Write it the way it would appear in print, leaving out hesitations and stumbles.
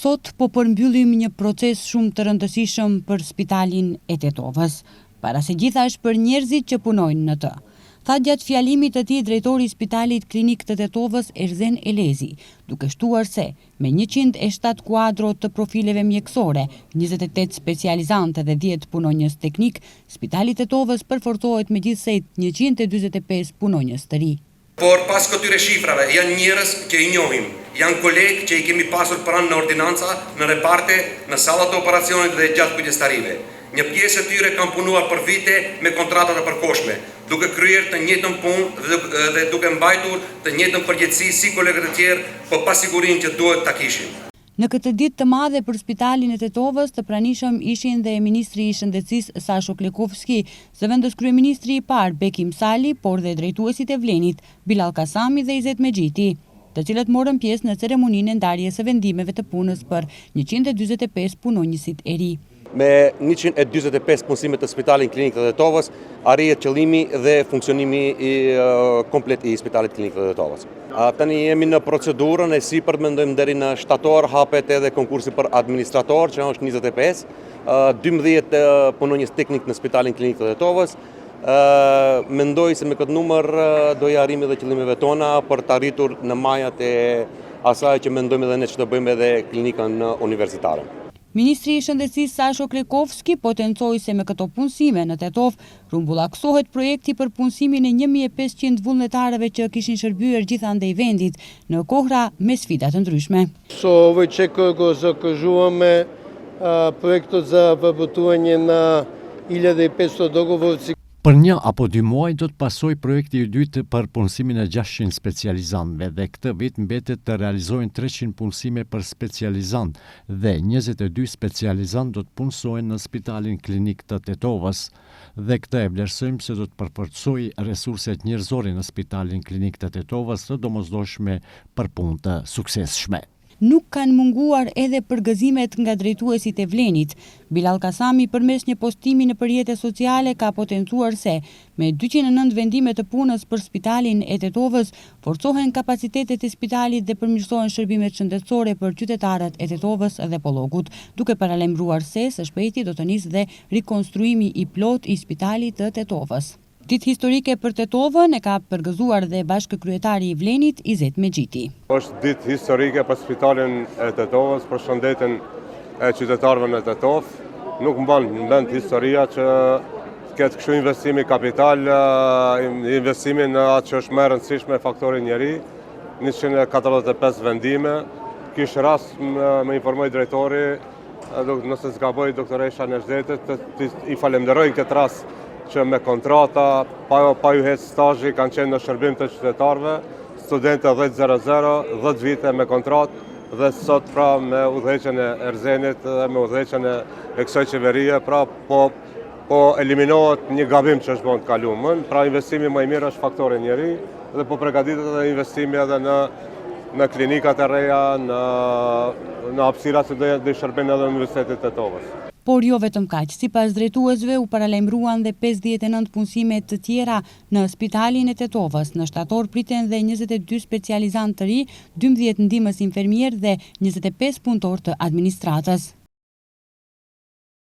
Sot po përmbyllim një proces shumë të rëndësishëm për spitalin e Tetovës, para se gjithashtu për njerëzit që punojnë në të. Tha gjatë fjalimit të tij drejtori i Spitalit Klinik të Tetovës Erzen Elezi, duke shtuar se me 107 kuadro të profileve mjekësore, 28 specializante dhe 10 punonjës teknik, Spitali Tetovës përforcohet megjithëse 145 punonjës të ri. Por pas këtyre shifrave janë njerëz që i njohim, janë kolegë që i kemi pasur pranë në ordinanca, në reparte, në sallat e operacionit dhe gjatë kujdestarive. Një pjesë e tyre kanë punuar për vite me kontrata të përkohshme, duke kryer të njëjtën punë dhe duke mbajtur të njëjtën përgjegjësi si kolegët e tjerë, por pa sigurinë që duhet ta kishin. Në këtë ditë të madhe për Spitalin e Tetovës të pranishëm ishin dhe Ministri i Shëndetësisë Sasho Klekovski, zëvendës kryeministri i parë Bekim Sali, por dhe drejtuesit e Vlenit, Bilal Kasami dhe Izet Mexhiti, të cilët morën pjesë në ceremoninë e ndarjes së vendimeve të punës për 145 punonjësit e ri. Me 145 punësimet të Spitalit Klinik të Tetovës, arrihet qëllimi dhe funksionimi komplet i Spitalit Klinik të Tetovës. Tani jemi në procedurën e sipër, mendojmë deri në shtator hapet edhe konkursi për administrator, që është 25, 12 punonjës teknik në Spitalin Klinik të Tetovës. Mendoj se me këtë numër do i arrijmë edhe qëllimeve tona për të arritur në majat e asaj që mendojmë edhe ne që të bëjmë edhe klinikën universitare. Ministri i Shëndetësisë Sasho Klekovski potencoi se me këto punësime në Tetovë rumbullaksohet projekti për punësimin e 1500 vullnetarëve që kishin shërbyer gjithandej vendit në kohra me sfida të ndryshme. Očekujemo zakazujeme projektu za vybudowanie na 1500 dogovorci. Për 1 apo 2 muaj do të pasojë projekti i dytë për punësimin e 600 specializantëve dhe këtë vit mbetet të realizojnë 300 punësime për specializant dhe 22 specializant do të punësojnë në Spitalin Klinik të Tetovës dhe këtë e vlerësojmë se do të përforcojë resurset njerëzore në Spitalin Klinik të Tetovës të domosdoshme për punë të suksesshme. Nuk kanë munguar edhe përgëzimet nga drejtuesit e Vlenit. Bilal Kasami përmes një postimi në rrjetet sociale ka potencuar se me 209 vendime të punës për Spitalin e Tetovës forcohen kapacitetet e spitalit dhe përmirësohen shërbimet shëndetësore për qytetarët e Tetovës dhe Pollogut, duke paralajmëruar se së shpejti do të nisë dhe rikonstruimi i plot i Spitalit të Tetovës. Ditë historike për Tetovën e ka përgëzuar dhe bashkëkryetari i Vlenit Izet Mexhiti. Është ditë historike për Spitalin e Tetovës, për shëndetin e qytetarëve në Tetovë. Nuk mban në mend historia që ketë kështu investimi kapital, investimi në atë që është më e rëndësishme faktori njeri, 145 vendime. Kishë rast me informoj drejtori, nëse zgaboj doktoresha Nezhdetit, i falenderoj këtë rast që me kontrata, pa ju hetë stazhi, kanë qenë në shërbim të qytetarëve, studente 10-0, 10 vite me kontratë dhe sot pra me udhëheqjen e Erzenit dhe me udhëheqjen e kësaj qeverie, pra po eliminohet një gabim që është bënë të kaluar. Pra investimi më i mirë është faktori njeri dhe po përgatitet edhe investimi edhe në klinikat e reja, në hapësirat që do i shërbejnë edhe në Universitetit të Tetovës. Por jo vetëm kaq, sipas drejtuesve u paralajmëruan dhe 59 punësime të tjera në Spitalin e Tetovës. Në shtator priten dhe 22 specializantë të ri, 12 ndihmës infermier dhe 25 punëtor të administratës.